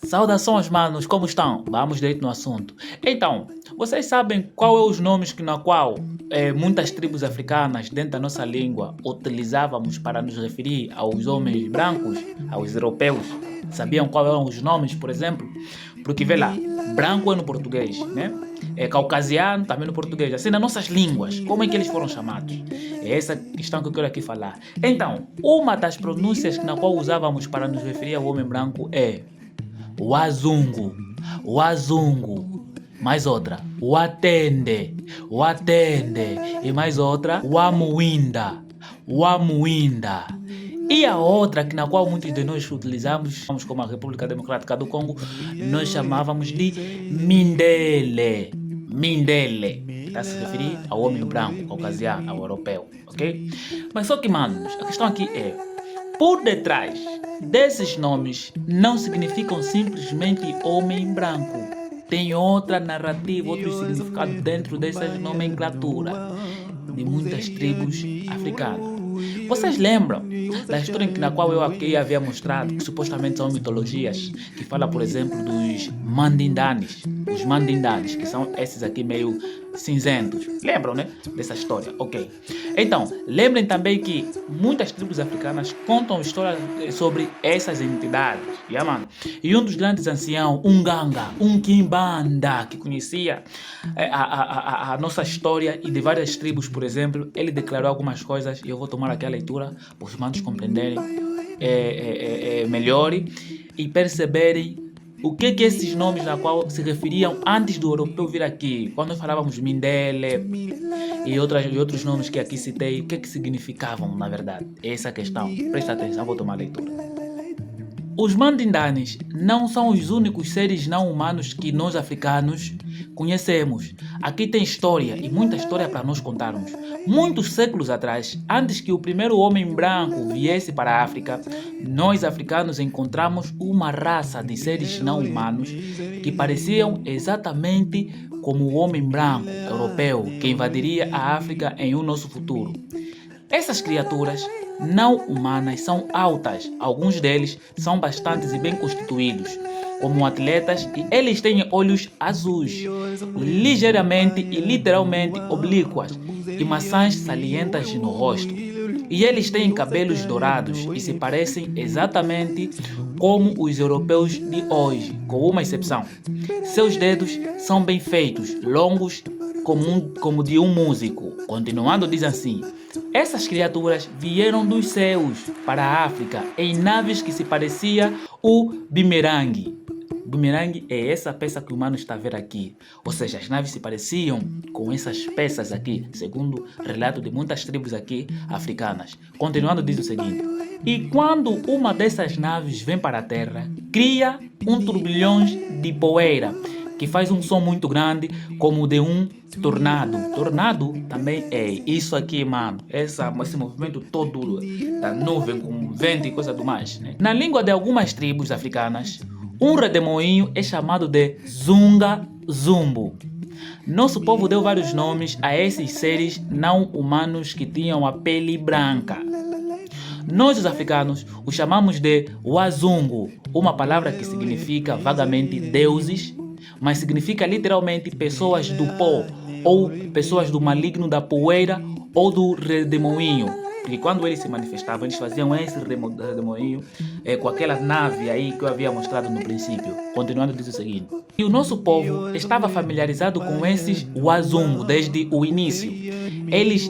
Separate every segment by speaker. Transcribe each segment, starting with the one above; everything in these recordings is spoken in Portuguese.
Speaker 1: Saudações, manos, como estão? Vamos direto no assunto. Então, vocês sabem qual é os nomes que na qual muitas tribos africanas dentro da nossa língua utilizávamos para nos referir aos homens brancos, aos europeus? Sabiam quais eram os nomes, por exemplo? Porque vê lá, branco é no português, né? É caucasiano também no português. Assim, nas nossas línguas, como é que eles foram chamados? É essa questão que eu quero aqui falar. Então, uma das pronúncias na qual usávamos para nos referir ao homem branco é Wazungu, Wazungu. Mais outra, Watende, Watende. E mais outra, Wamuinda, Wamuinda. E a outra, que na qual muitos de nós utilizamos, como a República Democrática do Congo, nós chamávamos de Mindele. Mindele. Está a se referir ao homem branco, caucasiano, ao europeu, ok? Mas só que, manos, a questão aqui é, por detrás desses nomes não significam simplesmente homem branco. Tem outra narrativa, outro significado dentro dessa nomenclatura de muitas tribos africanas. Vocês lembram da história na qual eu aqui havia mostrado que supostamente são mitologias, que fala, por exemplo, dos Mandindanes, os Mandindanes, que são esses aqui meio cinzentos. Lembram, né, dessa história? Ok. Então, lembrem também que muitas tribos africanas contam histórias sobre essas entidades. Yeah, mano? E um dos grandes anciãos, um Ganga, um Kimbanda, que conhecia a nossa história e de várias tribos, por exemplo, ele declarou algumas coisas e eu vou tomar aqui a leitura para os manos compreenderem melhor e perceberem o que esses nomes na qual se referiam antes do europeu vir aqui. Quando falávamos Mindele e outros nomes que aqui citei, o que significavam, na verdade? Essa é a questão. Presta atenção, vou tomar a leitura. Os Mandindanes não são os únicos seres não humanos que nós africanos conhecemos. Aqui tem história e muita história para nós contarmos. Muitos séculos atrás, antes que o primeiro homem branco viesse para a África, nós africanos encontramos uma raça de seres não humanos que pareciam exatamente como o homem branco europeu que invadiria a África em um nosso futuro. Essas criaturas não humanas são altas, alguns deles são bastantes e bem constituídos, como atletas, e eles têm olhos azuis, ligeiramente e literalmente oblíquas, e maçãs salientas no rosto. E eles têm cabelos dourados e se parecem exatamente como os europeus de hoje, com uma exceção. Seus dedos são bem feitos, longos como de um músico. Continuando, diz assim: essas criaturas vieram dos céus para a África em naves que se parecia o bumerangue. Bumerangue é essa peça que o humano está a ver aqui. Ou seja, as naves se pareciam com essas peças aqui, segundo o relato de muitas tribos aqui africanas. Continuando, diz o seguinte: e quando uma dessas naves vem para a Terra, cria um turbilhão de poeira, que faz um som muito grande, como o de um tornado. Tornado também é isso aqui, mano. Esse movimento todo da nuvem com vento e coisa do mais, né? Na língua de algumas tribos africanas, um redemoinho é chamado de Zunga Zumbo. Nosso povo deu vários nomes a esses seres não humanos que tinham a pele branca. Nós, os africanos, os chamamos de Wazungu, uma palavra que significa vagamente deuses, mas significa literalmente pessoas do pó, ou pessoas do maligno da poeira, ou do redemoinho. Porque quando eles se manifestavam, eles faziam esse redemoinho com aquela nave aí que eu havia mostrado no princípio. Continuando, diz o seguinte: e o nosso povo estava familiarizado com esses Wazungu desde o início. Eles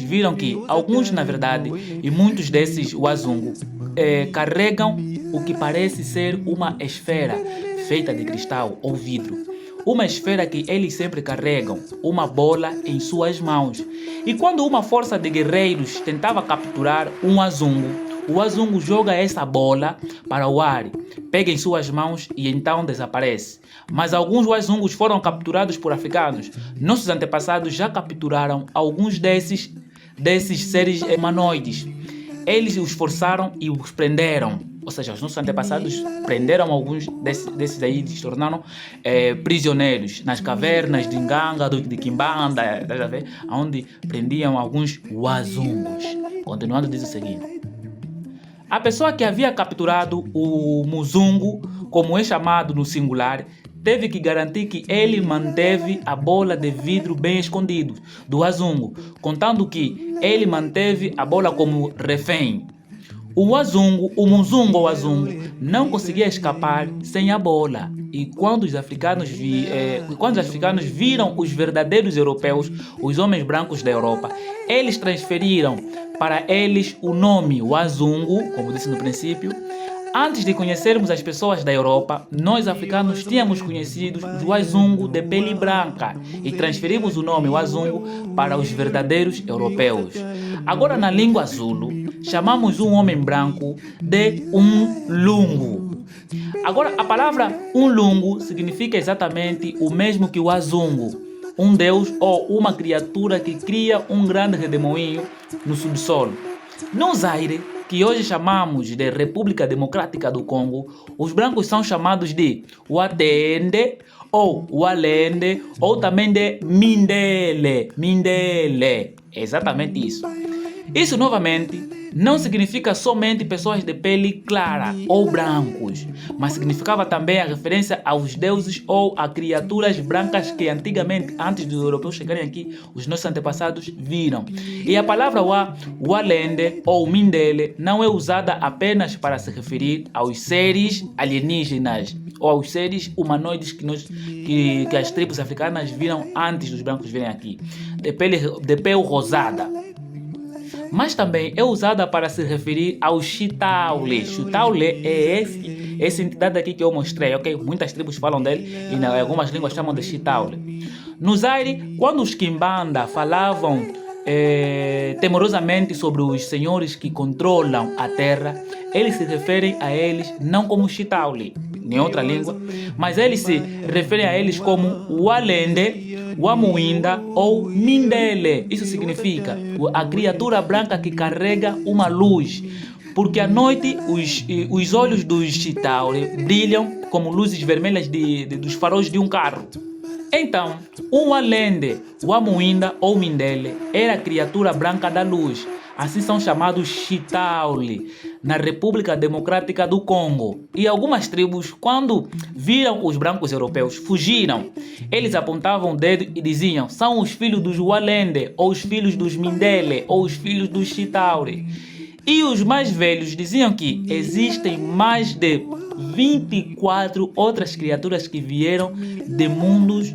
Speaker 1: viram que alguns, na verdade, e muitos desses Wazungu carregam o que parece ser uma esfera feita de cristal ou vidro. Uma esfera que eles sempre carregam, uma bola em suas mãos. E quando uma força de guerreiros tentava capturar um Wazungu, o Wazungu joga essa bola para o ar, pega em suas mãos e então desaparece. Mas alguns Wazungus foram capturados por africanos. Nossos antepassados já capturaram alguns desses seres humanoides. Eles os forçaram e os prenderam. Ou seja, os nossos antepassados prenderam alguns desses aí e se tornaram prisioneiros nas cavernas de Nganga, de Kimbanda, onde prendiam alguns Wazungus. Continuando, diz o seguinte: A pessoa que havia capturado o Muzungu, como é chamado no singular, teve que garantir que ele manteve a bola de vidro bem escondido do Wazungu, contando que ele manteve a bola como refém. O Muzungu ou Wazungu não conseguia escapar sem a bola. E quando os africanos viram os verdadeiros europeus, os homens brancos da Europa, eles transferiram para eles o nome Wazungu, como disse no princípio. Antes de conhecermos as pessoas da Europa, nós africanos tínhamos conhecido os Wazungu de pele branca e transferimos o nome Wazungu para os verdadeiros europeus. Agora, na língua Zulu, chamamos um homem branco de Lungu. Agora, a palavra Lungu significa exatamente o mesmo que o Wazungu, um deus ou uma criatura que cria um grande redemoinho no subsolo. No Zaire, que hoje chamamos de República Democrática do Congo, os brancos são chamados de Watende ou Walende ou também de Mindele. Mindele. É exatamente isso. Isso, novamente, não significa somente pessoas de pele clara ou brancos, mas significava também a referência aos deuses ou a criaturas brancas que antigamente, antes dos europeus chegarem aqui, os nossos antepassados viram. E a palavra Walende ou Mindele não é usada apenas para se referir aos seres alienígenas ou aos seres humanoides que as tribos africanas viram antes dos brancos virem aqui, de pele rosada. Mas também é usada para se referir ao Chitaule. Chitaule é essa entidade aqui que eu mostrei, ok? Muitas tribos falam dele e em algumas línguas chamam de Chitaule. No Zaire, quando os Kimbanda falavam temorosamente sobre os senhores que controlam a terra, eles se referem a eles não como Chitaule, em outra língua, mas eles se referem a eles como Walende, Wamuinda ou Mindele. Isso significa a criatura branca que carrega uma luz, porque à noite os olhos dos Chitauri brilham como luzes vermelhas dos faróis de um carro. Então, um Walende, Wamuinda ou Mindele era a criatura branca da luz. Assim são chamados Chitauli, na República Democrática do Congo. E algumas tribos, quando viram os brancos europeus, fugiram. Eles apontavam o dedo e diziam: são os filhos dos Walende, ou os filhos dos Mindele, ou os filhos dos Chitauri. E os mais velhos diziam que existem mais de 24 outras criaturas que vieram de mundos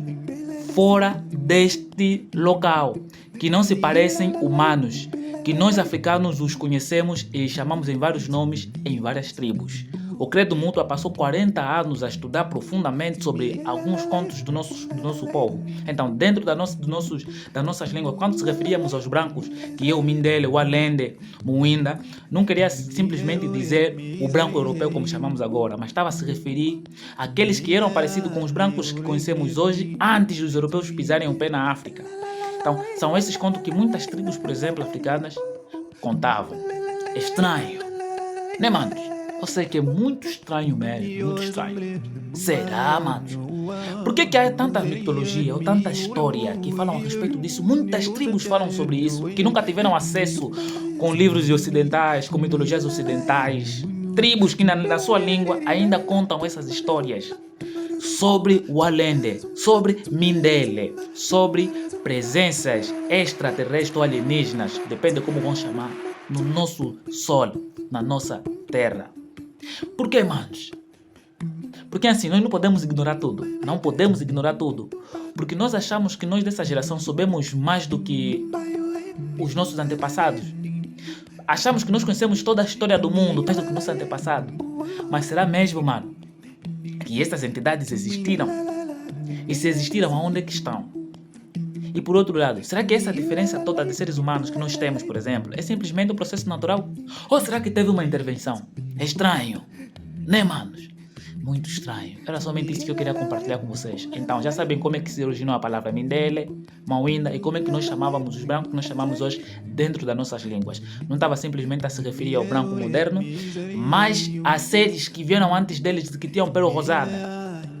Speaker 1: fora deste local, que não se parecem humanos, que nós africanos os conhecemos e chamamos em vários nomes em várias tribos. O Credo Mútua passou 40 anos a estudar profundamente sobre alguns contos do nosso povo. Então, dentro das nossas línguas, quando se referíamos aos brancos, que é o Mindele, o Alende, Muinda, não queria simplesmente dizer o branco europeu como chamamos agora, mas estava a se referir àqueles que eram parecidos com os brancos que conhecemos hoje, antes dos europeus pisarem o pé na África. Então, são esses contos que muitas tribos, por exemplo, africanas, contavam. Estranho, né, manos? Eu sei que é muito estranho mesmo, muito estranho. Será, manos? Por que há tanta mitologia ou tanta história que falam a respeito disso? Muitas tribos falam sobre isso, que nunca tiveram acesso com livros ocidentais, com mitologias ocidentais. Tribos que na sua língua ainda contam essas histórias sobre Walende, sobre Mindele, sobre presenças extraterrestres ou alienígenas, depende de como vão chamar, no nosso sol, na nossa terra. Por que, manos? Porque assim, nós não podemos ignorar tudo. Não podemos ignorar tudo. Porque nós achamos que nós dessa geração sabemos mais do que os nossos antepassados. Achamos que nós conhecemos toda a história do mundo, mais do que o nosso antepassado. Mas será mesmo, mano, que essas entidades existiram? E se existiram, aonde é que estão? E por outro lado, será que essa diferença toda de seres humanos que nós temos, por exemplo, é simplesmente um processo natural? Ou será que teve uma intervenção? É estranho, né, manos? Muito estranho. Era somente isso que eu queria compartilhar com vocês. Então, já sabem como é que se originou a palavra Mindele, Mawinda e como é que nós chamávamos os brancos que nós chamamos hoje dentro das nossas línguas. Não estava simplesmente a se referir ao branco moderno, mas a seres que vieram antes deles que tinham pelo rosado,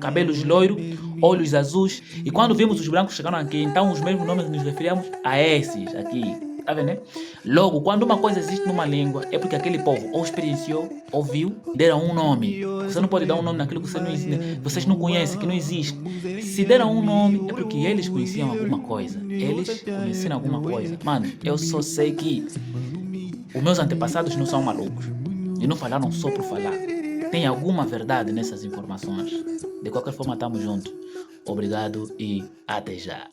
Speaker 1: cabelos loiros, olhos azuis. E quando vimos os brancos chegando aqui, então os mesmos nomes nos referíamos a esses aqui. Tá vendo, né? Logo, quando uma coisa existe numa língua, é porque aquele povo ou experienciou, ouviu, deram um nome. Você não pode dar um nome naquilo que vocês não conhecem, que não existe. Se deram um nome, é porque eles conheciam alguma coisa. Eles conheciam alguma coisa. Mano, eu só sei que os meus antepassados não são malucos. E não falaram só por falar. Tem alguma verdade nessas informações. De qualquer forma, estamos juntos. Obrigado e até já.